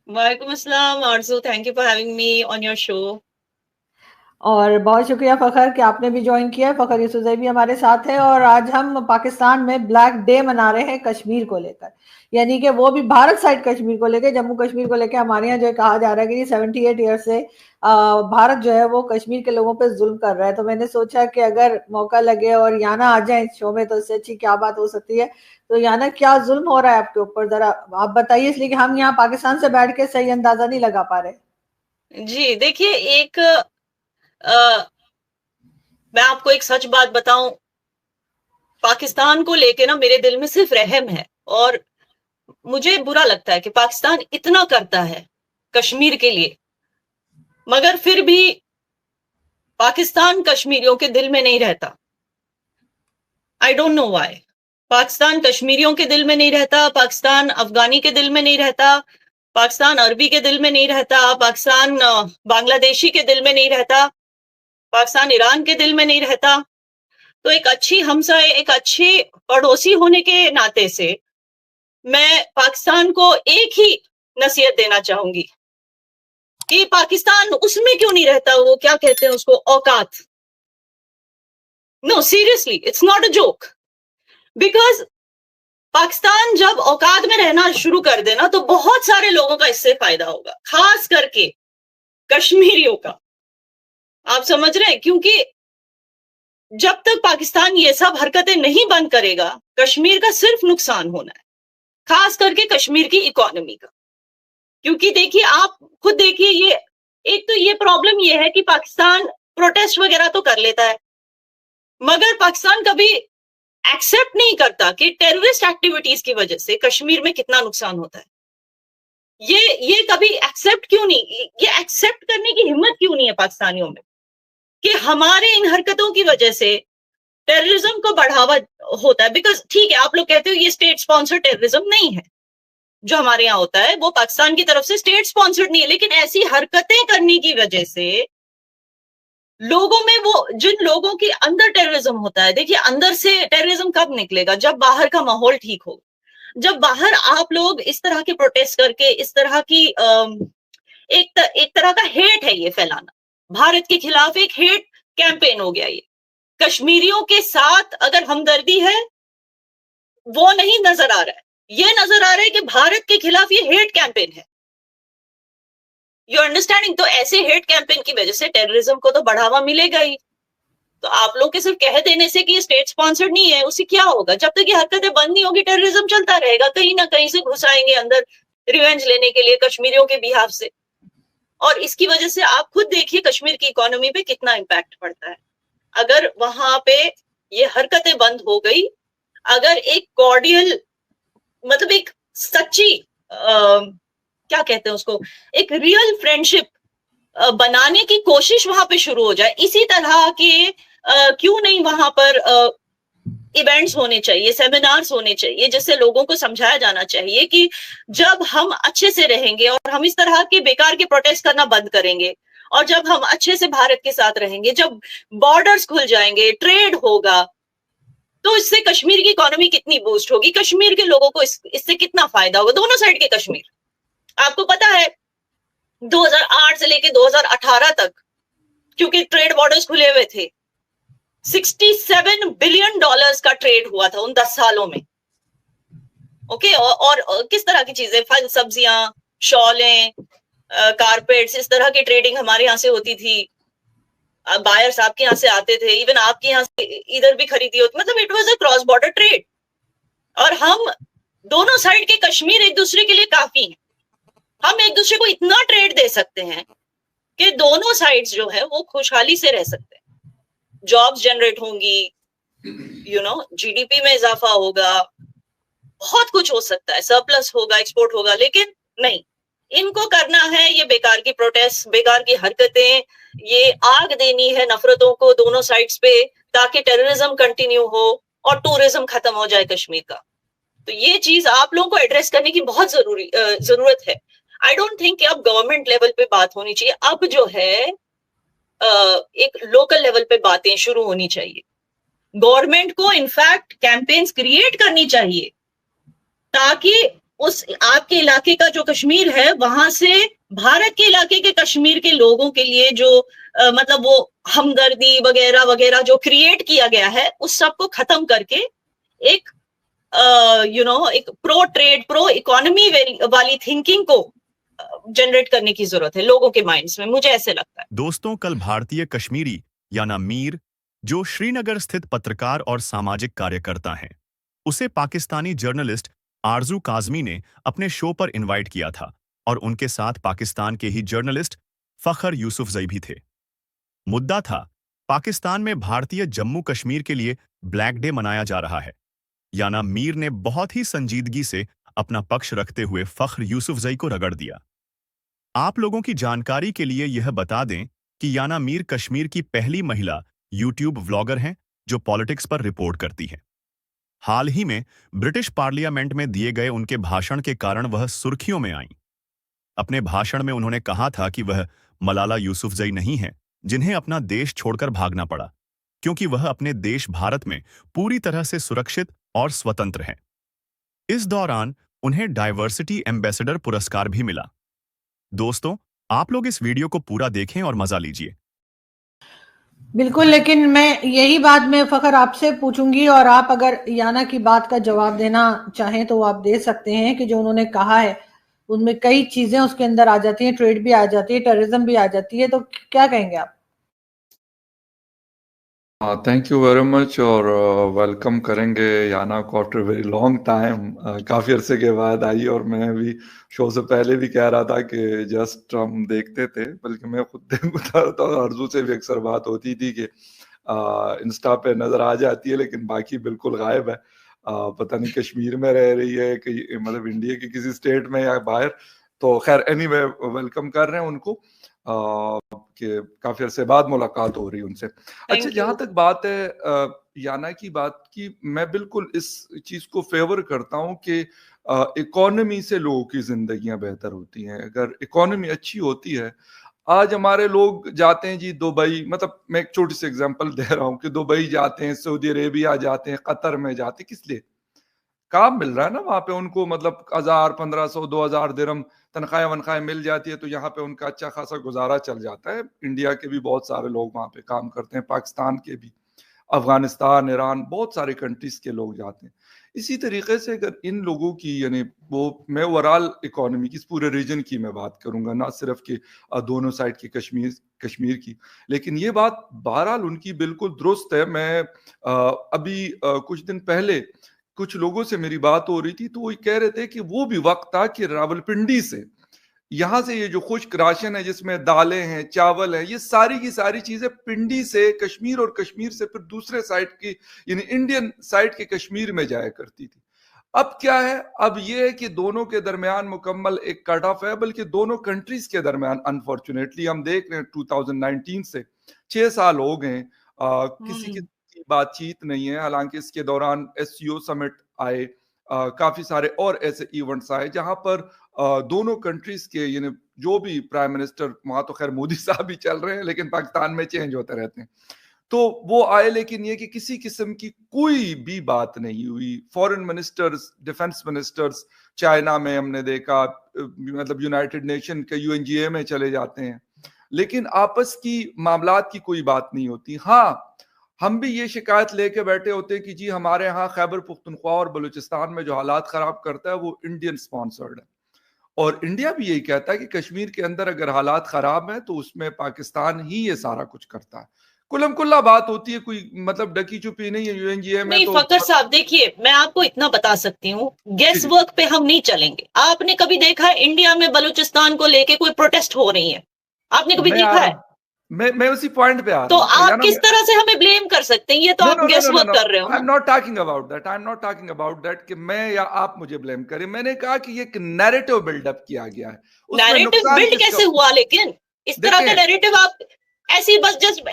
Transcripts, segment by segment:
वालेकुम अस्सलाम Arzoo, thank you for having me on your show. और बहुत शुक्रिया फ़खर कि आपने भी ज्वाइन किया है। फ़खर यूसुफ़ज़ई भी हमारे साथ है और आज हम पाकिस्तान में ब्लैक डे मना रहे हैं कश्मीर को लेकर, यानी कि वो भी भारत साइड कश्मीर को लेकर, जम्मू कश्मीर को लेकर हमारे यहाँ जो है कहा जा रहा है कि 78 ईयर से भारत जो है वो कश्मीर के लोगों पे जुल्म कर रहा है। तो मैंने सोचा कि अगर मौका लगे और याना आ जाए इस शो में तो इससे अच्छी क्या बात हो सकती है। तो याना क्या जुल्म हो रहा है आपके ऊपर, जरा आप बताइए, इसलिए कि हम यहाँ पाकिस्तान से बैठ के सही अंदाजा नहीं लगा पा रहे। जी, देखिए एक मैं आपको एक सच बात बताऊं, पाकिस्तान को लेके ना मेरे दिल में सिर्फ रहम है और मुझे बुरा लगता है कि पाकिस्तान इतना करता है कश्मीर के लिए, मगर फिर भी पाकिस्तान कश्मीरियों के दिल में नहीं रहता। I don't know why. Pakistan कश्मीरियों के दिल में नहीं रहता, पाकिस्तान अफगानी के दिल में नहीं रहता, पाकिस्तान अरबी के दिल में नहीं रहता, पाकिस्तान बांग्लादेशी के दिल में नहीं रहता, पाकिस्तान ईरान के दिल में नहीं रहता। तो एक अच्छी हमसाए, एक अच्छे पड़ोसी होने के नाते से मैं पाकिस्तान को एक ही नसीहत देना चाहूंगी कि पाकिस्तान उसमें क्यों नहीं रहता, वो क्या कहते हैं उसको, औकात। No seriously, it's not a joke. Because Pakistan जब औकात में रहना शुरू कर देना तो बहुत सारे लोगों का इससे फायदा होगा, खास करके कश्मीरियों का। आप समझ रहे हैं, क्योंकि जब तक पाकिस्तान ये सब हरकतें नहीं बंद करेगा, कश्मीर का सिर्फ नुकसान होना है, खास करके कश्मीर की इकोनॉमी का। क्योंकि देखिए, आप खुद देखिए, ये एक तो ये प्रॉब्लम ये है कि पाकिस्तान प्रोटेस्ट वगैरह तो कर लेता है, मगर पाकिस्तान कभी एक्सेप्ट नहीं करता कि टेररिस्ट एक्टिविटीज की वजह से कश्मीर में कितना नुकसान होता है। ये कभी एक्सेप्ट क्यों नहीं, ये एक्सेप्ट करने की हिम्मत क्यों नहीं है पाकिस्तानियों में कि हमारे इन हरकतों की वजह से टेररिज्म को बढ़ावा होता है। बिकॉज ठीक है, आप लोग कहते हो ये स्टेट स्पॉन्सर्ड टेररिज्म नहीं है, जो हमारे यहाँ होता है वो पाकिस्तान की तरफ से स्टेट स्पॉन्सर्ड नहीं है, लेकिन ऐसी हरकतें करने की वजह से लोगों में, वो जिन लोगों के अंदर टेररिज्म होता है, देखिए अंदर से टेररिज्म कब निकलेगा, जब बाहर का माहौल ठीक हो, जब बाहर आप लोग इस तरह के प्रोटेस्ट करके इस तरह की एक तरह का हेट है ये फैलाना, भारत के खिलाफ एक हेट कैंपेन हो गया ये। कश्मीरियों के साथ अगर हमदर्दी है वो नहीं नजर आ रहा है, ये नजर आ रहा है कि भारत के खिलाफ ये हेट कैंपेन है। You understanding? तो ऐसे हेट कैंपेन की वजह से टेररिज्म को तो बढ़ावा मिलेगा ही। तो आप लोग के सिर्फ कह देने से कि ये स्टेट स्पॉन्सर्ड नहीं है, उससे क्या होगा? जब तक ये हरकतें बंद नहीं होगी टेररिज्म चलता रहेगा, कहीं ना कहीं से घुस आएंगे अंदर रिवेंज लेने के लिए कश्मीरियों के बिहाफ से। और इसकी वजह से आप खुद देखिए कश्मीर की इकोनॉमी पे कितना इम्पैक्ट पड़ता है। अगर वहां पे ये हरकतें बंद हो गई, अगर एक कॉर्डियल, मतलब एक सच्ची क्या कहते हैं उसको, एक रियल फ्रेंडशिप बनाने की कोशिश वहां पे शुरू हो जाए, इसी तरह के क्यों नहीं वहां पर इवेंट्स होने चाहिए, सेमिनार्स होने चाहिए, जिससे लोगों को समझाया जाना चाहिए कि जब हम अच्छे से रहेंगे और हम इस तरह के बेकार के प्रोटेस्ट करना बंद करेंगे, और जब हम अच्छे से भारत के साथ रहेंगे, जब बॉर्डर्स खुल जाएंगे, ट्रेड होगा, तो इससे कश्मीर की इकोनॉमी कितनी बूस्ट होगी, कश्मीर के लोगों को इससे कितना फायदा होगा, दोनों साइड के कश्मीर। आपको पता है 2008 से लेके 2018 तक, क्योंकि ट्रेड बॉर्डर्स खुले हुए थे, $67 बिलियन का ट्रेड हुआ था उन 10 सालों में। ओके, और किस तरह की चीजें, फल सब्जियां, शॉलें, कारपेट्स, इस तरह की ट्रेडिंग हमारे यहाँ से होती थी, बायर्स आपके यहाँ से आते थे, इवन आपके यहाँ से इधर भी खरीदी होती, मतलब it was a cross border trade. और हम दोनों साइड के कश्मीर एक दूसरे के लिए काफी हैं, हम एक दूसरे को इतना ट्रेड दे सकते हैं कि दोनों साइड्स जो है वो खुशहाली से रह सकते हैं, जॉब्स जनरेट होंगी, जीडीपी में इजाफा होगा, बहुत कुछ हो सकता है, सरप्लस होगा, एक्सपोर्ट होगा। लेकिन नहीं, इनको करना है ये बेकार की प्रोटेस्ट, बेकार की हरकतें, ये आग देनी है नफरतों को दोनों साइड्स पे, ताकि टेररिज्म कंटिन्यू हो और टूरिज्म खत्म हो जाए कश्मीर का। तो ये चीज आप लोगों को एड्रेस करने की बहुत जरूरत है। आई डोंट थिंक कि अब गवर्नमेंट लेवल पे बात होनी चाहिए, अब जो है एक लोकल लेवल पे बातें शुरू होनी चाहिए। गवर्नमेंट को इनफैक्ट कैंपेन्स क्रिएट करनी चाहिए ताकि उस आपके इलाके का जो कश्मीर है, वहां से भारत के इलाके के कश्मीर के लोगों के लिए जो मतलब वो हमदर्दी वगैरह वगैरह जो क्रिएट किया गया है, उस सब को खत्म करके एक एक प्रो ट्रेड, प्रो इकोनॉमी वाली थिंकिंग को जनरेट करने की जरूरत है लोगों के माइंड्स में, मुझे ऐसे लगता है। दोस्तों, कल भारतीय कश्मीरी याना मीर, जो श्रीनगर स्थित पत्रकार और सामाजिक कार्यकर्ता हैं, उसे पाकिस्तानी जर्नलिस्ट आरजू काजमी ने अपने शो पर इनवाइट किया था और उनके साथ पाकिस्तान के ही जर्नलिस्ट फखर यूसुफजई भी थे। मुद्दा था, पाकिस्तान में भारतीय जम्मू कश्मीर के लिए ब्लैक डे मनाया जा रहा है। याना मीर ने बहुत ही संजीदगी से अपना पक्ष रखते हुए फखर यूसुफजई को रगड़ दिया। आप लोगों की जानकारी के लिए यह बता दें कि याना मीर कश्मीर की पहली महिला यूट्यूब व्लॉगर हैं जो पॉलिटिक्स पर रिपोर्ट करती हैं। हाल ही में ब्रिटिश पार्लियामेंट में दिए गए उनके भाषण के कारण वह सुर्खियों में आईं। अपने भाषण में उन्होंने कहा था कि वह मलाला यूसुफजई नहीं है जिन्हें अपना देश छोड़कर भागना पड़ा, क्योंकि वह अपने देश भारत में पूरी तरह से सुरक्षित और स्वतंत्र हैं। इस दौरान उन्हें डाइवर्सिटी एम्बेसडर पुरस्कार भी मिला। दोस्तों, आप लोग इस वीडियो को पूरा देखें और मजा लीजिए। बिल्कुल, लेकिन मैं यही बात मैं फखर आपसे पूछूंगी, और आप अगर याना की बात का जवाब देना चाहें तो आप दे सकते हैं कि जो उन्होंने कहा है उनमें कई चीजें उसके अंदर आ जाती हैं, ट्रेड भी आ जाती है, टेररिज्म भी आ जाती है, तो क्या कहेंगे आप? थैंक यू वेरी मच, और वेलकम करेंगे याना को आफ्टर वेरी लॉन्ग टाइम। काफ़ी अरसे के बाद आई, और मैं भी शो से पहले भी कह रहा था कि जस्ट हम देखते थे, बल्कि मैं खुद देखता था। अर्जू से भी अक्सर बात होती थी कि इंस्टा पे नज़र आ जाती है लेकिन बाकी बिल्कुल गायब है। पता नहीं कश्मीर में रह रही है कि मतलब इंडिया के किसी स्टेट में या बाहर। तो खैर एनीवे, वेलकम कर रहे हैं उनको कि काफी अरसे बाद मुलाकात हो रही है उनसे। अच्छा, जहां तक बात है याना की बात की, मैं बिल्कुल इस चीज को फेवर करता हूं कि इकोनॉमी से लोगों की जिंदगियां बेहतर होती हैं। अगर इकोनॉमी अच्छी होती है, आज हमारे लोग जाते हैं जी दुबई, मतलब मैं एक छोटी सी एग्जांपल दे रहा हूं कि दुबई जाते हैं, सऊदी अरेबिया जाते हैं, कतर में जाते हैं, किस लिए? काम मिल रहा है ना वहां पे उनको, मतलब 1000, 1500, 2000 दिरहम तनख्वाह वनख्वाह मिल जाती है, तो यहाँ पे उनका अच्छा खासा गुजारा चल जाता है। इंडिया के भी बहुत सारे लोग वहां पे काम करते हैं, पाकिस्तान के भी, अफगानिस्तान, ईरान, बहुत सारे कंट्रीज के लोग जाते हैं। इसी तरीके से अगर इन लोगों की, यानी वो, मैं ओवरऑल इकोनॉमी की, इस पूरे रीजन की मैं बात करूंगा, ना सिर्फ कि दोनों साइड की कश्मीर की, लेकिन ये बात बहरहाल उनकी बिल्कुल दुरुस्त है। मैं अभी कुछ दिन पहले कुछ लोगों से मेरी बात हो रही थी, तो वो कह रहे थे कि वो भी वक्त था कि रावलपिंडी से, यहाँ से ये जो खुश्क राशन है जिसमें दालें हैं, चावल है, ये सारी की सारी चीजें पिंडी से कश्मीर, और कश्मीर से फिर दूसरे साइड की, यानी इंडियन साइड के कश्मीर में जाया करती थी। अब क्या है, अब ये है कि दोनों के दरमियान मुकम्मल एक कट ऑफ है, बल्कि दोनों कंट्रीज के दरमियान अनफॉर्चुनेटली हम देख रहे हैं 2019 से 6 साल हो गए, किसी की बातचीत नहीं है। हालांकि इसके दौरान एससीओ समिट आए, काफी सारे और ऐसे इवेंट्स आए जहां पर दोनों कंट्रीज के, यानी जो भी प्राइम मिनिस्टर, वहां तो खैर मोदी साहब ही चल रहे हैं लेकिन पाकिस्तान में चेंज होते रहते हैं, तो वो आए, लेकिन ये कि किसी किस्म की कोई भी बात नहीं हुई। Foreign ministers, defence ministers, China में हमने देखा, मतलब यूनाइटेड नेशन के यूएनजीए में चले जाते हैं, लेकिन आपस की मामलात की कोई बात नहीं होती। हाँ, हम भी ये शिकायत लेके बैठे होते हैं कि जी हमारे यहाँ खैबर पुख्तनख्वा और बलूचिस्तान में जो हालात खराब करता है वो इंडियन स्पॉन्सर्ड है, और इंडिया भी यही कहता है कि कश्मीर के अंदर अगर हालात खराब हैं तो उसमें पाकिस्तान ही ये सारा कुछ करता है। कुल्लम कुल्ला बात होती है, कोई मतलब डकी चुपी नहीं है यूएनजीए में। नहीं, तो फकर साहब देखिए, मैं आपको इतना बता सकती हूँ, गेस वर्क पे हम नहीं चलेंगे। आपने कभी देखा है इंडिया में बलूचिस्तान को लेके कोई प्रोटेस्ट हो रही है? आपने कभी देखा है? मैं उसी पॉइंट पे आ रहा तो आप किस तरह से हमें ब्लेम कर सकते हैं? ये तो आप गेस वर्क कर रहे हो। I am not talking about that कि मैं या आप मुझे ब्लेम करें। मैंने कहा कि ये एक नैरेटिव बिल्डअप किया गया है। नैरेटिव बिल्ड कैसे हुआ? लेकिन इस तरह का नैरेटिव आप ऐसी बस जस्ट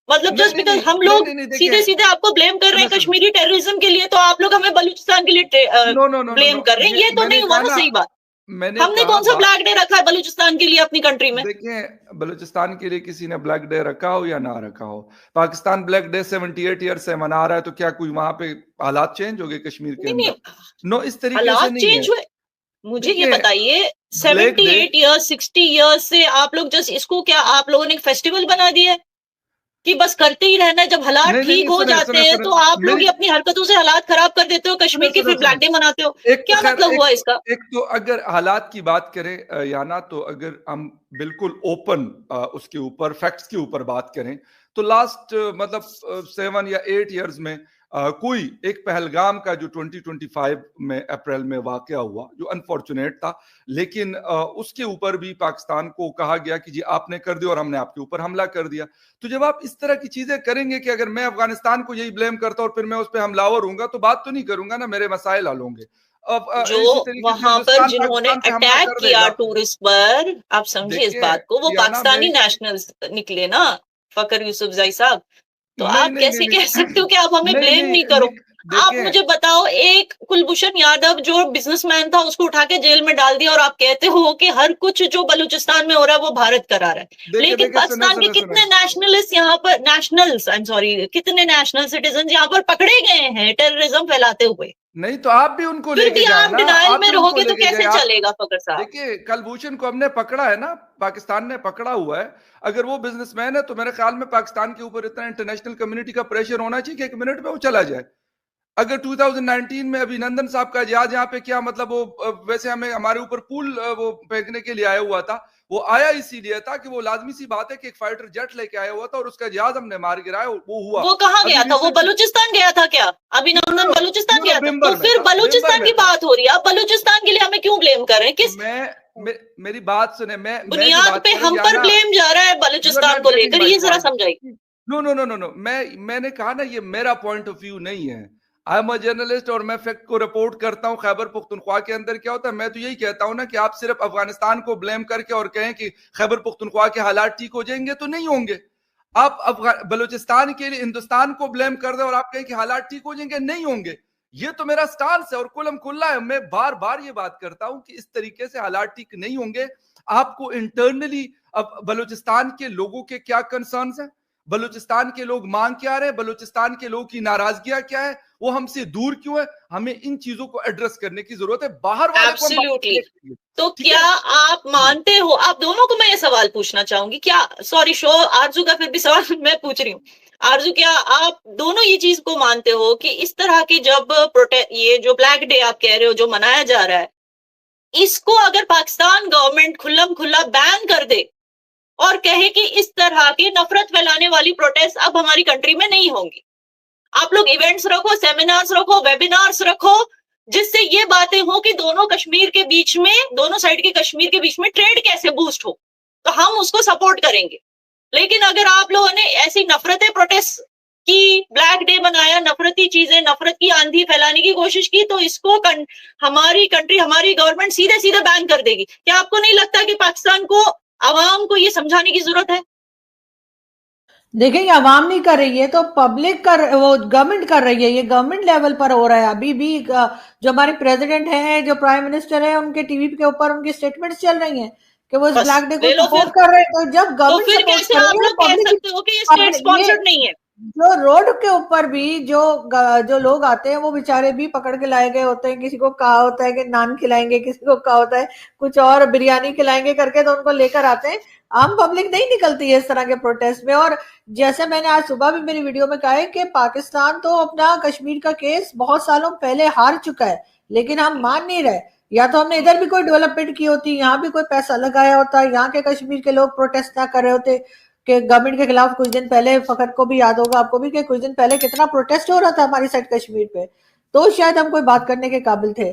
मतलब जस्ट बिकॉज हम लोग सीधे सीधे आपको ब्लेम कर रहे हैं कश्मीरी टेररिज्म के लिए, तो आप लोग हमें बलूचिस्तान के लिए ब्लेम कर रहे हैं, ये तो नहीं हुआ ना सही बात। हमने कौन सा ब्लैक डे रखा है बलूचिस्तान के लिए अपनी कंट्री में? देखिए, बलूचिस्तान के लिए किसी ने ब्लैक डे रखा हो या ना रखा हो, पाकिस्तान ब्लैक डे 78 ईयर से मना रहा है, तो क्या कोई वहां पे हालात चेंज हो गए कश्मीर के अंदर? नो, इस तरीके से नहीं है। मुझे ये देखिए बताइए, ब्लैक डे 78 ईयर्स 60 ईयर्स से आप लोग जस्ट इसको क्या आप लोगों ने एक फेस्टिवल बना दिया है कि बस करते ही रहना है? जब हालात नहीं नहीं ठीक नहीं, हो सुने जाते सुने हैं सुने तो आप लोग मेरी ही अपनी हरकतों से हालात खराब कर देते हो, सुने कश्मीर के सुने फिर सुने ब्लैक डे मनाते हो। एक तो क्या खैर मतलब हुआ इसका? एक तो अगर हालात की बात करें याना, तो अगर हम बिल्कुल ओपन उसके ऊपर फैक्ट्स के ऊपर बात करें तो लास्ट मतलब 7 या 8 इयर्स में कोई एक पहलगाम का जो 2025 में अप्रैल में वाकया हुआ जो अनफॉर्चुनेट था, लेकिन उसके ऊपर भी पाकिस्तान को कहा गया कि जी आपने कर दिया और हमने आपके ऊपर हमला कर दिया। तो जब आप इस तरह की चीजें करेंगे कि अगर मैं अफगानिस्तान को यही ब्लेम करता और फिर मैं उस पर हमलावर हूंगा तो बात तो नहीं करूंगा ना, मेरे मसाइल हल होंगे। अब जो इसी तरीके से वहां पर हिंदुस्तान जिन्होंने पाकिस्तान पे हमला अटैक कर किया देगा। टूरिस्ट पर, आप समझिए इस देखिए बात को, वो याना में पाकिस्तानी नेशनल्स निकले ना, फकर यूसुफजई साहब। तो नहीं आप नहीं नहीं कैसे कह नहीं सकते हो कि आप हमें नहीं ब्लेम नहीं नहीं करो? निक आप देखें मुझे बताओ, एक कुलभूषण यादव जो बिजनेसमैन था उसको उठा के जेल में डाल दिया और आप कहते हो कि हर कुछ जो बलूचिस्तान में हो रहा है वो भारत करा रहा है। देखे लेकिन देखे सुने पाकिस्तान के सुने सुने कितने नेशनलिस्ट यहाँ पर, नेशनल्स, आई एम सॉरी, कितने नेशनल सिटीजन यहाँ पर पकड़े गए हैं टेररिज्म फैलाते हुए? नहीं तो आप भी उनको फिर लेके भी जाए आप ना, डिनायल आप में भी उनको रहोगे तो लेके जाए कैसे आप। चलेगा फकर साहब? देखिए कलभूषण को हमने पकड़ा है ना, पाकिस्तान ने पकड़ा हुआ है। अगर वो बिजनेसमैन है तो मेरे ख्याल में पाकिस्तान के ऊपर इतना इंटरनेशनल कम्युनिटी का प्रेशर होना चाहिए कि 1 मिनट में वो चला जाए। अगर 2019 में अभिनंदन साहब का जहाज यहाँ पे क्या मतलब वो वैसे हमें हमारे ऊपर पूल वो फेंकने के लिए आया हुआ था, वो आया इसीलिए था कि वो लाजमी सी बात है कि एक फाइटर जेट लेके आया हुआ था और उसका जहाज हमने मार गिराया, वो हुआ। वो कहाँ अभी गया था? वो रिसेंटली बलूचिस्तान गया था क्या? अभिनंदन बलूचिस्तान गया था? तो बिम्बर में फिर था, बिम्बर बलूचिस्तान में की था। बात हो रही है, आप बलूचिस्तान के लिए हमें क्यों ब्लेम कर रहे हैं? किस मेरी बात सुने, मैं जो बुनियाद बात पे कर रहा हूँ हम पर याना, ब्लेम जा रहा है यू आर बलूचिस्तान नॉट को गेटिंग लेकर? माय ये जरा पॉइंट। समझाइए। नो मैंने कहा ना ये मेरा पॉइंट ऑफ व्यू नहीं है। आई एम अ जर्नलिस्ट और मैं फैक्ट को रिपोर्ट करता हूँ। खैबर पख्तूनख्वा के अंदर क्या होता है, मैं तो यही कहता हूँ ना कि आप सिर्फ अफगानिस्तान को ब्लेम करके और कहें कि खैबर पख्तूनख्वा के हालात ठीक हो जाएंगे, तो नहीं होंगे। आप बलूचिस्तान के लिए हिंदुस्तान को ब्लेम कर दे और आप कहें कि हालात ठीक हो जाएंगे, नहीं होंगे। ये तो मेरा स्टांस है और कुलम कुल्ला है। मैं बार बार ये बात करता हूं कि इस तरीके से हालात ठीक नहीं होंगे। आपको इंटरनली अब बलूचिस्तान के लोगों के क्या कंसर्न्स हैं, बलूचिस्तान के लोग मांग क्या रहे हैं, बलूचिस्तान के लोगों की नाराजगियां क्या है, वो हमसे दूर क्यों है, हमें इन चीजों को एड्रेस करने की जरूरत है। बाहर वाले को हम एब्सोल्युटली। तो ठीक क्या है। आप मानते हो, आप दोनों को मैं ये सवाल पूछना चाहूंगी, क्या, सॉरी शो आरजू का फिर भी सवाल मैं पूछ रही हूँ। आरजू, क्या आप दोनों ये चीज को मानते हो कि इस तरह की जब ये जो ब्लैक डे आप कह रहे हो जो मनाया जा रहा है, इसको अगर पाकिस्तान गवर्नमेंट खुल्लम खुल्ला बैन कर दे और कहे कि इस तरह की नफरत फैलाने वाली प्रोटेस्ट अब हमारी कंट्री में नहीं होंगी, आप लोग इवेंट्स रखो, सेमिनार्स रखो, वेबिनार्स रखो, जिससे ये बातें हो कि दोनों कश्मीर के बीच में, दोनों साइड के कश्मीर के बीच में ट्रेड कैसे बूस्ट हो, तो हम उसको सपोर्ट करेंगे। लेकिन अगर आप लोगों ने ऐसी नफरतें प्रोटेस्ट की, ब्लैक डे बनाया, नफरती चीजें, नफरत की आंधी फैलाने की कोशिश की, तो इसको हमारी कंट्री, हमारी गवर्नमेंट सीधे सीधे बैन कर देगी। क्या आपको नहीं लगता कि पाकिस्तान को, आवाम को ये समझाने की जरूरत है? देखिए, ये आवाम नहीं कर रही है तो पब्लिक कर, वो गवर्नमेंट कर रही है। ये गवर्नमेंट लेवल पर हो रहा है। अभी भी जो हमारे प्रेसिडेंट हैं, जो प्राइम मिनिस्टर है, उनके टीवी के ऊपर उनकी स्टेटमेंट्स चल रही हैं कि वो इस बस ब्लैक डे को ले लो सपोर्ट फिर। कर रहे हैं। तो जब तो गवर्नमेंट फिर सपोर्ट कैसे कर आप रही है, लोग कह पब्लिक सकते हो कि ये स्टेट ये स्पॉन्सर्ड नहीं है? जो रोड के ऊपर भी जो लोग आते हैं वो बेचारे भी पकड़ के लाए गए होते हैं। किसी को कहा होता है कि नान खिलाएंगे, किसी को कहा होता है कुछ और बिरयानी खिलाएंगे करके, तो उनको लेकर आते हैं। आम पब्लिक नहीं निकलती है इस तरह के प्रोटेस्ट में। और जैसे मैंने आज सुबह भी मेरी वीडियो में कहा है कि पाकिस्तान तो अपना कश्मीर का केस बहुत सालों पहले हार चुका है, लेकिन हम मान नहीं रहे। या तो हमने इधर भी कोई डेवलपमेंट की होती, यहाँ भी कोई पैसा लगाया होता, यहाँ के कश्मीर के लोग प्रोटेस्ट ना कर रहे होते कि गवर्नमेंट के खिलाफ। कुछ दिन पहले, फखर को भी याद होगा आपको भी, कि कुछ दिन पहले कितना प्रोटेस्ट हो रहा था हमारी साइड कश्मीर पे, तो शायद हम कोई बात करने के काबिल थे।